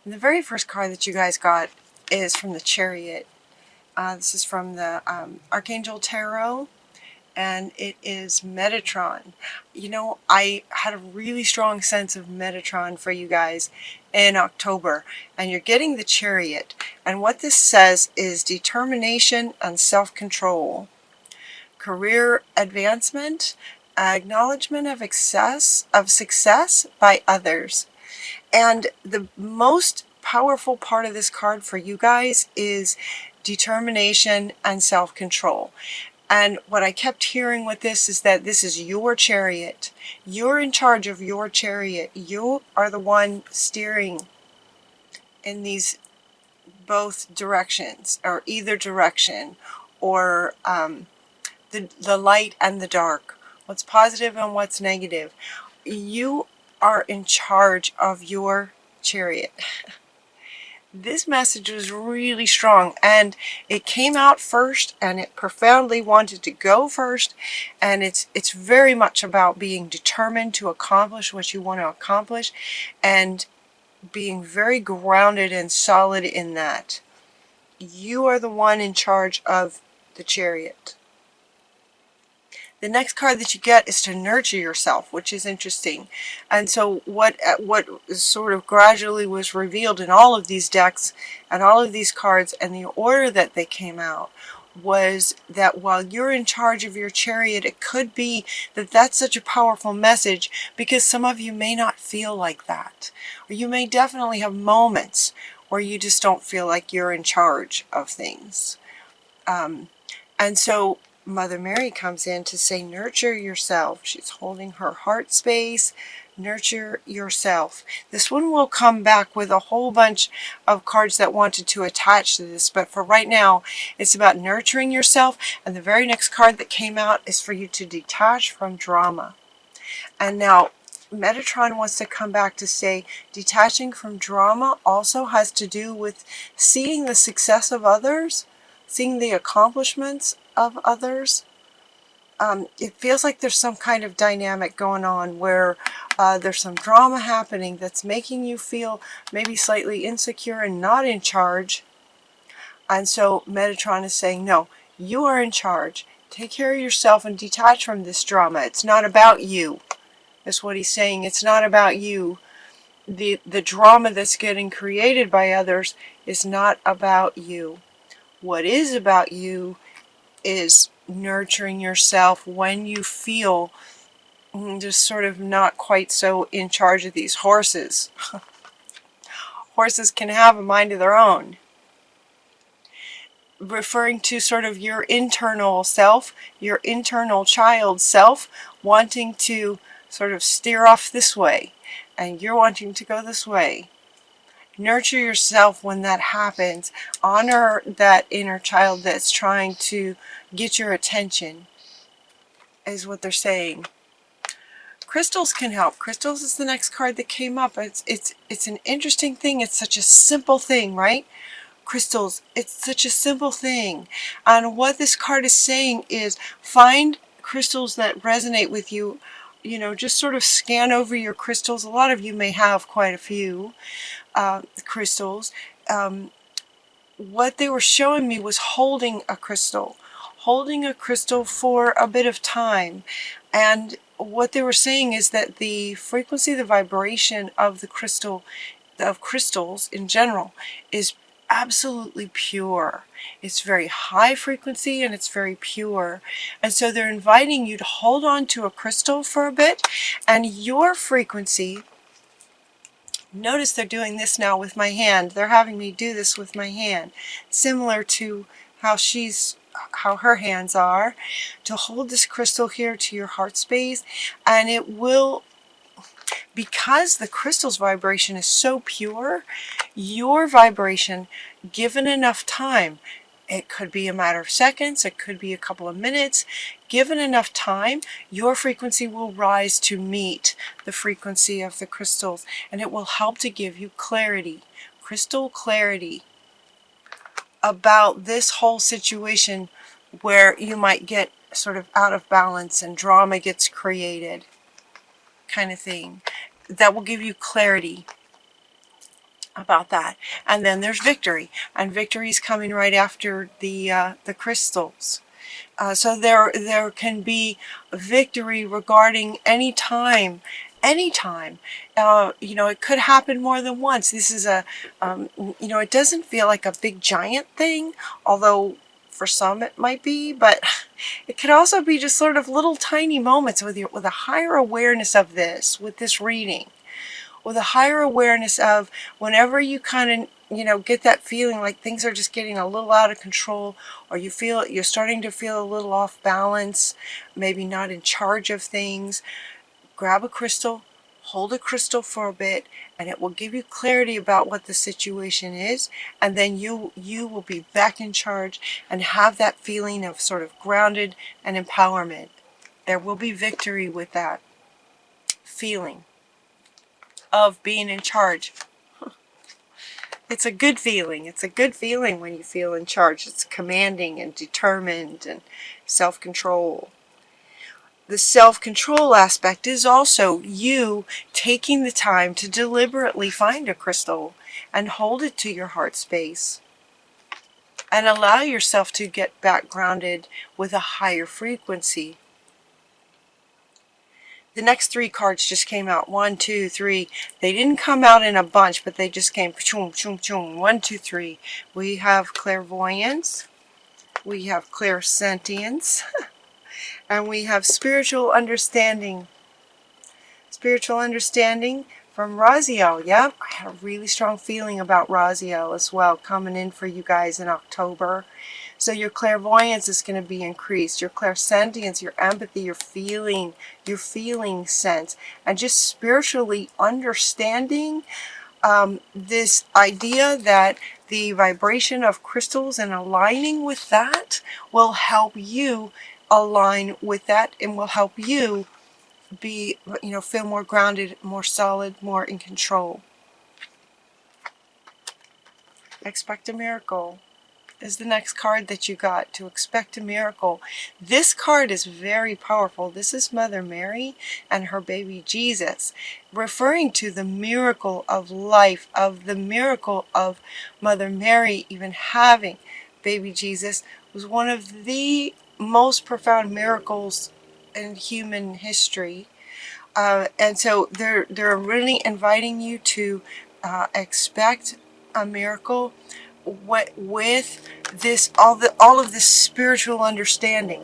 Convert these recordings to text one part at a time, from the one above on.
And the very first card that you guys got is from the Chariot. This is from the Archangel Tarot, and it is Metatron. You know, I had a really strong sense of Metatron for you guys in October, and you're getting the Chariot. And what this says is determination and self-control, career advancement, acknowledgement of success by others. And the most powerful part of this card for you guys is determination and self-control. And what I kept hearing with this is that this is your chariot. You're in charge of your chariot. You are the one steering in these both directions, or either direction, or the light and the dark, what's positive and what's negative. You are in charge of your chariot. This message was really strong, and it came out first, and it profoundly wanted to go first, and it's very much about being determined to accomplish what you want to accomplish, and being very grounded and solid in that. You are the one in charge of the chariot. The next card that you get is to nurture yourself, which is interesting. And so what sort of gradually was revealed in all of these decks and all of these cards and the order that they came out was that while you're in charge of your chariot, it could be that that's such a powerful message because some of you may not feel like that. Or you may definitely have moments where you just don't feel like you're in charge of things. And so Mother Mary comes in to say, nurture yourself. She's holding her heart space. Nurture yourself. This one will come back with a whole bunch of cards that wanted to attach to this, but for right now, it's about nurturing yourself. And the very next card that came out is for you to detach from drama. And now, Metatron wants to come back to say detaching from drama also has to do with seeing the success of others, seeing the accomplishments of others. It feels like there's some kind of dynamic going on where there's some drama happening that's making you feel maybe slightly insecure and not in charge. And so Metatron is saying, no, you are in charge. Take care of yourself and detach from this drama. It's not about you. That's what he's saying. It's not about you. The drama that's getting created by others is not about you. What is about you is nurturing yourself when you feel just sort of not quite so in charge of these horses. Horses can have a mind of their own. Referring to sort of your internal self, your internal child self, wanting to sort of steer off this way, and you're wanting to go this way. Nurture yourself when that happens. Honor that inner child that's trying to get your attention, is what they're saying. Crystals can help. Crystals is the next card that came up. It's an interesting thing. It's such a simple thing, right? Crystals, it's such a simple thing. And what this card is saying is find crystals that resonate with you. You know, just sort of scan over your crystals. A lot of you may have quite a few crystals. What they were showing me was holding a crystal for a bit of time. And what they were saying is that the frequency, the vibration of the crystal, of crystals in general, is absolutely pure. It's very high frequency and it's very pure. And so they're inviting you to hold on to a crystal for a bit, and your frequency, notice they're doing this now with my hand. They're having me do this with my hand, similar to how her hands are, to hold this crystal here to your heart space. And it will, because the crystal's vibration is so pure, your vibration, given enough time, it could be a matter of seconds, it could be a couple of minutes, given enough time, your frequency will rise to meet the frequency of the crystals, and it will help to give you clarity, crystal clarity, about this whole situation where you might get sort of out of balance and drama gets created, kind of thing. That will give you clarity. about that. And then there's victory, and victory's coming right after the crystals. So there can be victory regarding anytime. It could happen more than once. This is it doesn't feel like a big giant thing, although for some it might be, but it could also be just sort of little tiny moments with a higher awareness of this, with this reading, with a higher awareness of whenever you kind of get that feeling like things are just getting a little out of control, or you're starting to feel a little off balance, maybe not in charge of things. Grab a crystal, hold a crystal for a bit, and it will give you clarity about what the situation is, and then you will be back in charge and have that feeling of sort of grounded and empowerment. There will be victory with that feeling of being in charge. It's a good feeling. It's a good feeling when you feel in charge. It's commanding and determined and self-control. The self-control aspect is also you taking the time to deliberately find a crystal and hold it to your heart space and allow yourself to get back grounded with a higher frequency. The next three cards just came out. 1, 2, 3. They didn't come out in a bunch, but they just came. Choom, choom, choom. 1, 2, 3. We have clairvoyance. We have clairsentience. And we have spiritual understanding. Spiritual understanding from Raziel. Yep, I had a really strong feeling about Raziel as well coming in for you guys in October. So your clairvoyance is going to be increased. Your clairsentience, your empathy, your feeling sense, and just spiritually understanding this idea that the vibration of crystals and aligning with that will help you align with that and will help you be, feel more grounded, more solid, more in control. Expect a miracle is the next card that you got, to expect a miracle. This card is very powerful. This is Mother Mary and her baby Jesus, referring to the miracle of life, of the miracle of Mother Mary even having baby Jesus was one of the most profound miracles in human history. And so they're really inviting you to expect a miracle with this all of this spiritual understanding.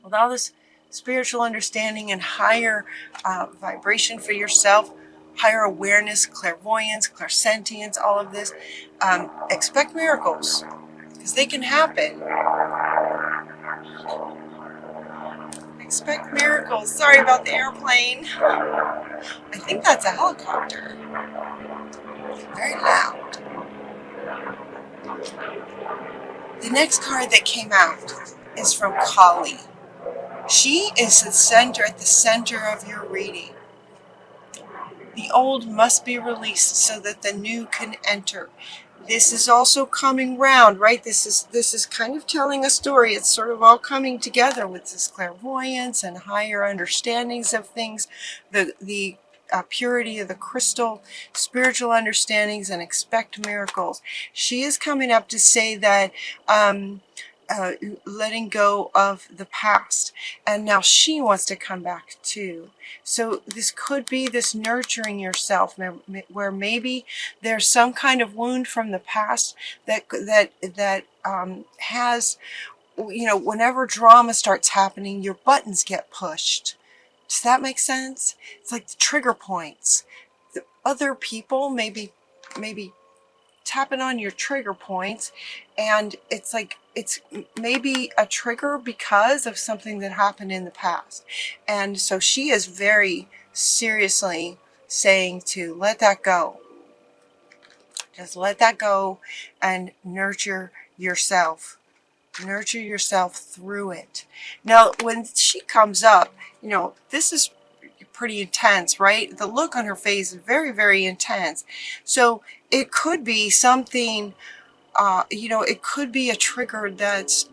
With all this spiritual understanding and higher vibration for yourself, higher awareness, clairvoyance, clairsentience, all of this, expect miracles because they can happen. Expect miracles. Sorry about the airplane. I think that's a helicopter. Very loud. The next card that came out is from Kali. She is at the center of your reading. The old must be released so that the new can enter. This is also coming round, right? This is kind of telling a story. It's sort of all coming together with this clairvoyance and higher understandings of things, the purity of the crystal, spiritual understandings, and expect miracles. She is coming up to say that letting go of the past, and now she wants to come back too. So this could be this nurturing yourself, where maybe there's some kind of wound from the past that has, whenever drama starts happening, your buttons get pushed. Does that make sense? It's like the trigger points. The other people maybe tapping on your trigger points, and it's like it's maybe a trigger because of something that happened in the past. And so she is very seriously saying to let that go. Just let that go and nurture yourself. Nurture yourself through it. Now, when she comes up, this is pretty intense, right? The look on her face is very, very intense. So it could be something, it could be a trigger that's,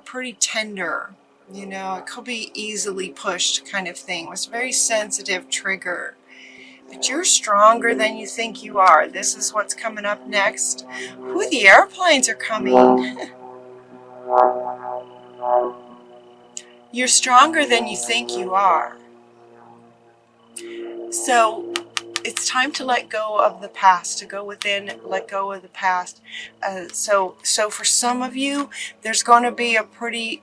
pretty tender. It could be easily pushed kind of thing. It's a very sensitive trigger. but you're stronger than you think you are. This is what's coming up next. Ooh, the airplanes are coming. You're stronger than you think you are. So it's time to let go of the past, to go within, let go of the past. So for some of you, there's going to be a pretty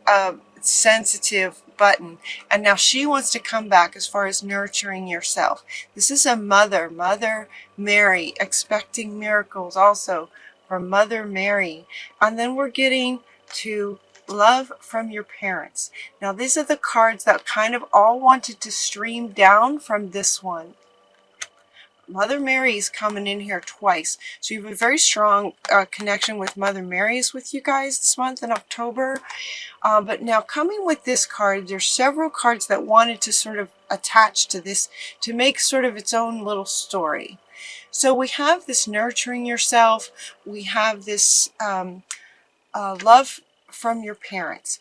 sensitive button. And now she wants to come back as far as nurturing yourself. This is a Mother Mary, expecting miracles also from Mother Mary. And then we're getting to love from your parents. Now these are the cards that kind of all wanted to stream down from this one. Mother Mary's coming in here twice. So you have a very strong connection with Mother Mary's with you guys this month in October. But now coming with this card, there's several cards that wanted to sort of attach to this to make sort of its own little story. So we have this nurturing yourself. We have this love from your parents.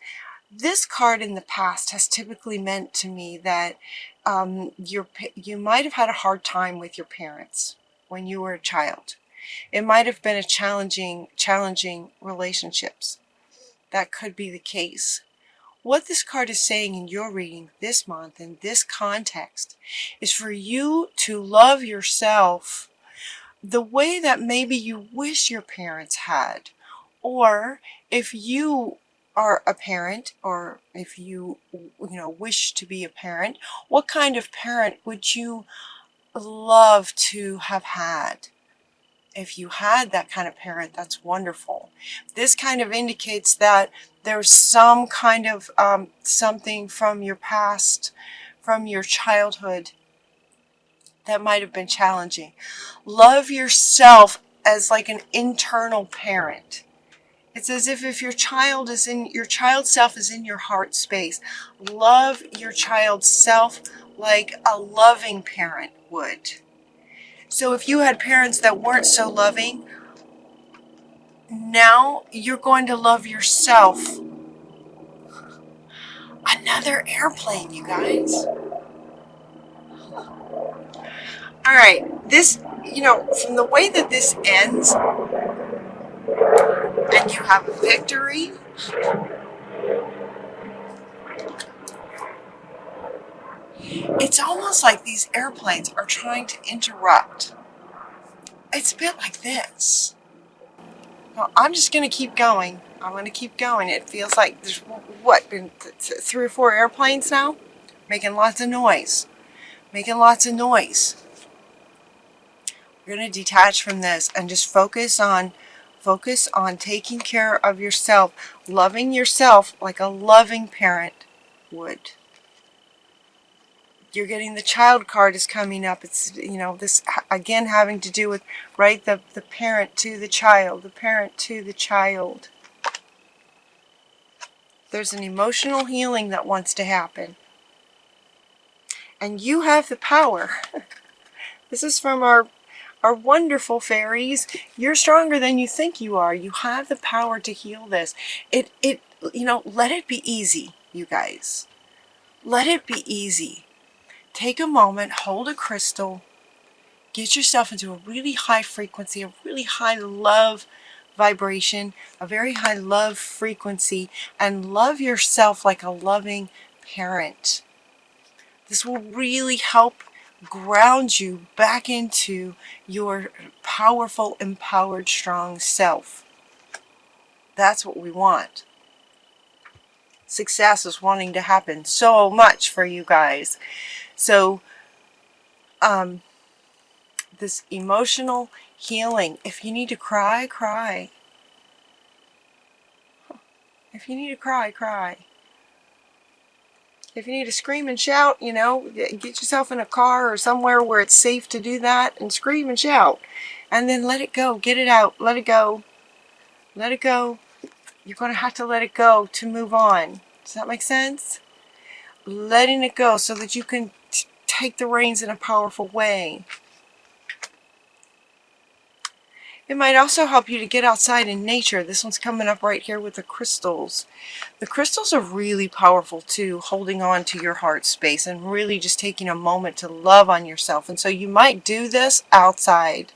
This card in the past has typically meant to me that you might have had a hard time with your parents when you were a child. It might have been a challenging relationships. That could be the case. What this card is saying in your reading this month in this context is for you to love yourself the way that maybe you wish your parents had. Or if you are a parent, or if you wish to be a parent, what kind of parent would you love to have had? If you had that kind of parent, that's wonderful. This kind of indicates that there's some kind of something from your past, from your childhood, that might have been challenging. Love yourself as like an internal parent. It's as if your child self is in your heart space. Love your child's self like a loving parent would. So if you had parents that weren't so loving, now you're going to love yourself. Another airplane, you guys. All right, this, from the way that this ends, and you have a victory, it's almost like these airplanes are trying to interrupt. It's a bit like this. Well, I'm just going to keep going. I'm going to keep going. It feels like there's, been 3 or 4 airplanes now? Making lots of noise. Making lots of noise. We're going to detach from this and just focus on taking care of yourself, loving yourself like a loving parent would. You're getting the child card is coming up. It's, this again having to do with, right, the parent to the child, the parent to the child. There's an emotional healing that wants to happen. And you have the power. This is from our wonderful fairies. You're stronger than you think you are. You have the power to heal this. Let it be easy, you guys. Let it be easy. Take a moment, hold a crystal, get yourself into a really high frequency, a really high love vibration, a very high love frequency, and love yourself like a loving parent. This will really help ground you back into your powerful, empowered, strong self. That's what we want. Success is wanting to happen so much for you guys. So, this emotional healing, if you need to cry, cry. If you need to cry, cry. If you need to scream and shout, get yourself in a car or somewhere where it's safe to do that and scream and shout. And then let it go. Get it out. Let it go. Let it go. You're going to have to let it go to move on. Does that make sense? Letting it go so that you can take the reins in a powerful way. It might also help you to get outside in nature. This one's coming up right here with the crystals. The crystals are really powerful too, holding on to your heart space and really just taking a moment to love on yourself. And so you might do this outside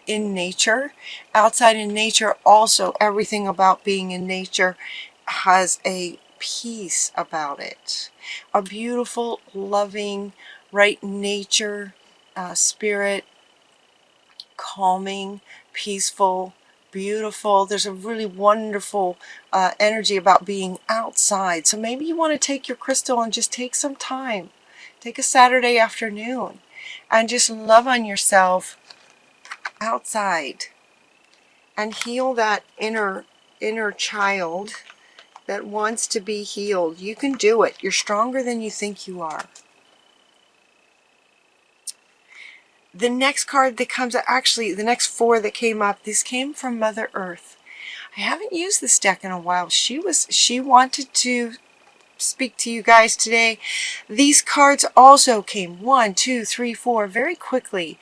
in nature. Outside in nature, also everything about being in nature has a peace about it. A beautiful, loving, right nature, spirit, calming, peaceful, beautiful. There's a really wonderful energy about being outside. So maybe you want to take your crystal and just take some time. Take a Saturday afternoon and just love on yourself outside and heal that inner child that wants to be healed. You can do it. You're stronger than you think you are. The next card that comes, actually the next 4 that came up, this came from Mother Earth. I haven't used this deck in a while. She wanted to speak to you guys today. These cards also came 1, 2, 3, 4 very quickly.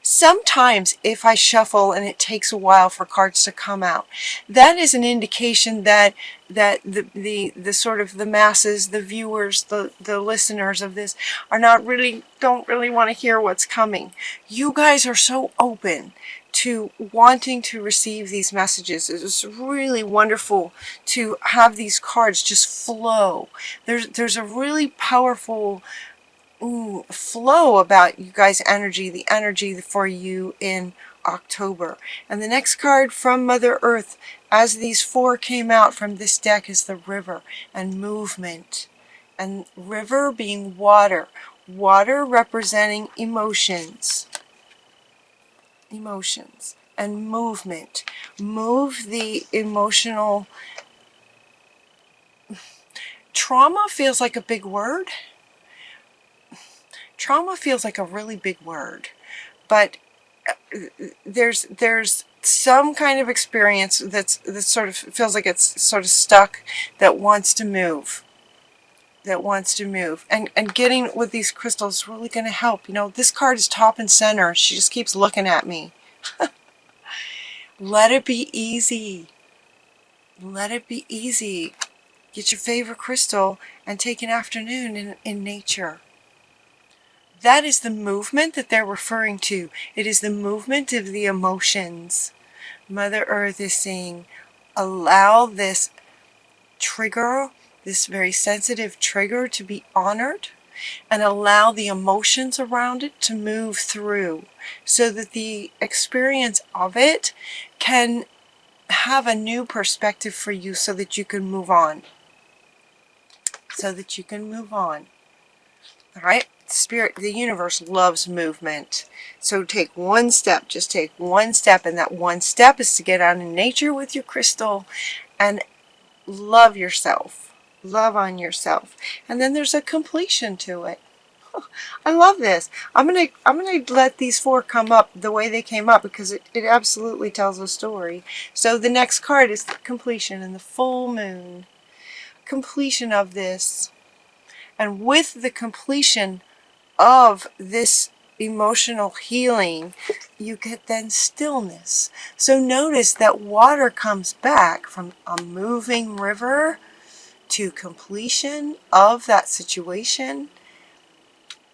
Sometimes if I shuffle and it takes a while for cards to come out, that is an indication that the sort of the masses, the viewers, the listeners of this don't really want to hear what's coming. You guys are so open to wanting to receive these messages. It's really wonderful to have these cards just flow. There's a really powerful flow about you guys' energy, the energy for you in October. And the next card from Mother Earth, as these 4 came out from this deck, is the river and movement. And river being water. Water representing emotions. Emotions. And movement. Move the emotional. Trauma feels like a big word. Trauma feels like a really big word, but there's some kind of experience that sort of feels like it's sort of stuck, that wants to move, and getting with these crystals is really going to help. You know, this card is top and center. She just keeps looking at me. Let it be easy. Let it be easy. Get your favorite crystal and take an afternoon in nature. That is the movement that they're referring to. It is the movement of the emotions. Mother Earth is saying, allow this trigger, this very sensitive trigger, to be honored, and allow the emotions around it to move through, so that the experience of it can have a new perspective for you, so that you can move on. So that you can move on. All right? Spirit, the universe loves movement. So take one step, just take one step, and that one step is to get out in nature with your crystal and love yourself. Love on yourself. And then there's a completion to it. I love this. I'm gonna let these 4 come up the way they came up, because it absolutely tells a story. So the next card is the completion and the full moon. Completion of this. And with the completion of this emotional healing, you get then stillness. So notice that water comes back from a moving river to completion of that situation,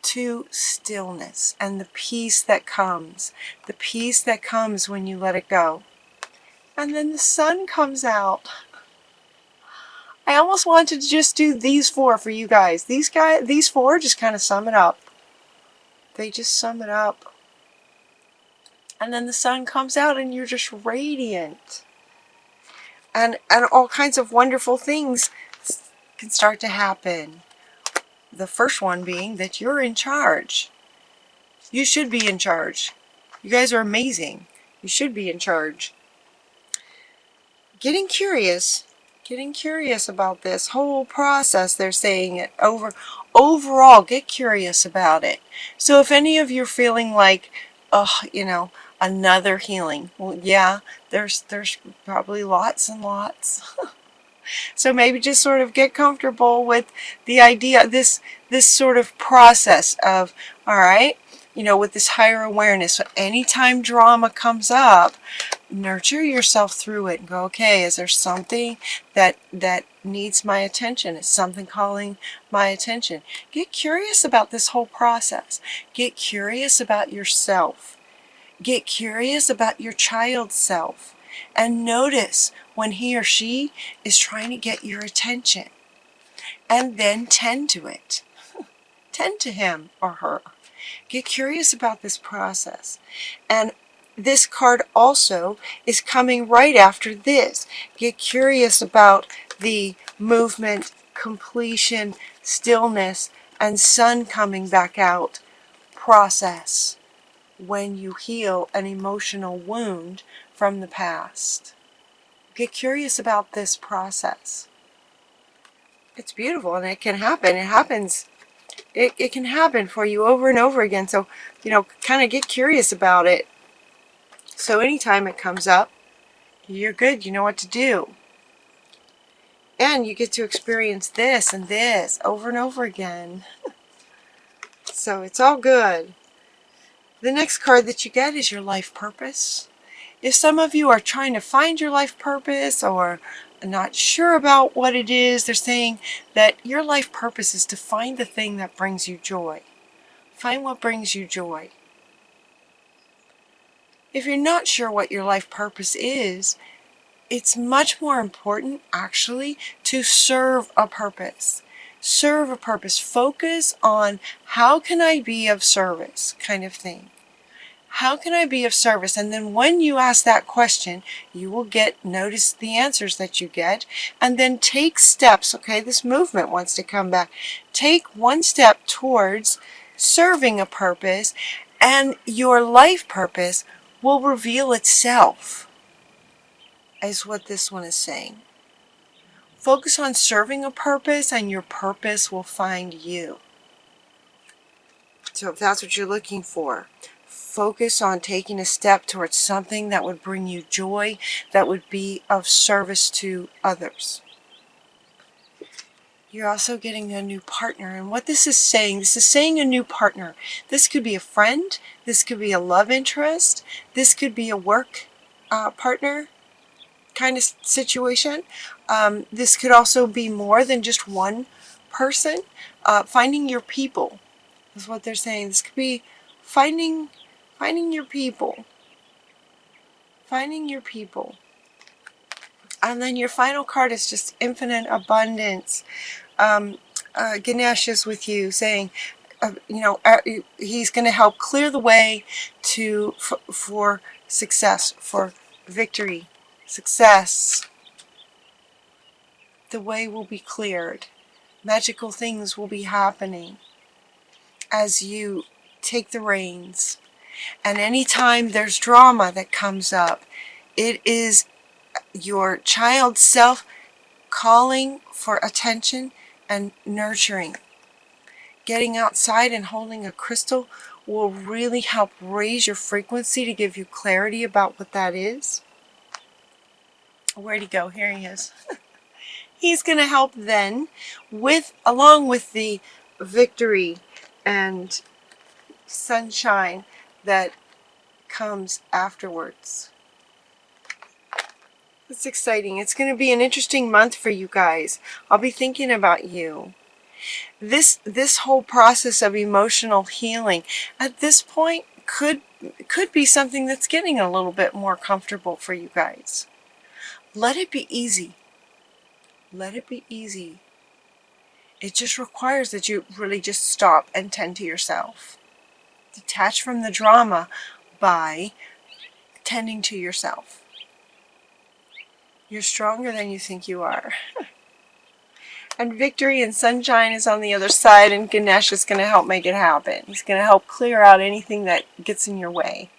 to stillness and the peace that comes. The peace that comes when you let it go. And then the sun comes out. I almost wanted to just do these 4 for you guys. These 4 just kind of sum it up. They just sum it up. And then the sun comes out and you're just radiant. And all kinds of wonderful things can start to happen. The first one being that you're in charge. You should be in charge. You guys are amazing. You should be in charge. Getting curious about this whole process. They're saying it overall, get curious about it. So if any of you are feeling like, oh, you know, another healing, well, yeah, there's probably lots and lots. So maybe just sort of get comfortable with the idea, this sort of process of, all right, you know, with this higher awareness. So anytime drama comes up, nurture yourself through it and go, okay, is there something that needs my attention? Is something calling my attention? Get curious about this whole process. Get curious about yourself. Get curious about your child's self. And notice when he or she is trying to get your attention. And then tend to it. Tend to him or her. Get curious about this process. And this card also is coming right after this. Get curious about the movement, completion, stillness, and sun coming back out process when you heal an emotional wound from the past. Get curious about this process. It's beautiful and it can happen. It happens. It can happen for you over and over again. So, kind of get curious about it. So anytime it comes up, you're good. You know what to do. And you get to experience this and this over and over again. So it's all good. The next card that you get is your life purpose. If some of you are trying to find your life purpose or not sure about what it is, they're saying that your life purpose is to find the thing that brings you joy. Find what brings you joy. If you're not sure what your life purpose is, it's much more important, actually, to serve a purpose. Serve a purpose. Focus on how can I be of service kind of thing. How can I be of service? And then when you ask that question, you will notice the answers that you get, and then take steps. Okay, this movement wants to come back. Take one step towards serving a purpose, and your life purpose will reveal itself, is what this one is saying. Focus on serving a purpose, and your purpose will find you. So if that's what you're looking for, focus on taking a step towards something that would bring you joy, that would be of service to others. You're also getting a new partner. And what this is saying a new partner. This could be a friend. This could be a love interest. This could be a work partner kind of situation. This could also be more than just one person. Finding your people is what they're saying. This could be finding your people. Finding your people. And then your final card is just infinite abundance. Ganesh is with you saying, he's going to help clear the way for success, for victory, success. The way will be cleared. Magical things will be happening as you take the reins. And anytime there's drama that comes up, it is your child self calling for attention and nurturing. Getting outside and holding a crystal will really help raise your frequency to give you clarity about what that is. Where'd he go? Here he is. He's going to help then, along with the victory and sunshine that comes afterwards. It's exciting. It's going to be an interesting month for you guys. I'll be thinking about you. This whole process of emotional healing at this point could be something that's getting a little bit more comfortable for you guys. Let it be easy. Let it be easy. It just requires that you really just stop and tend to yourself. Detach from the drama by tending to yourself. You're stronger than you think you are. And victory and sunshine is on the other side, and Ganesh is going to help make it happen. He's going to help clear out anything that gets in your way.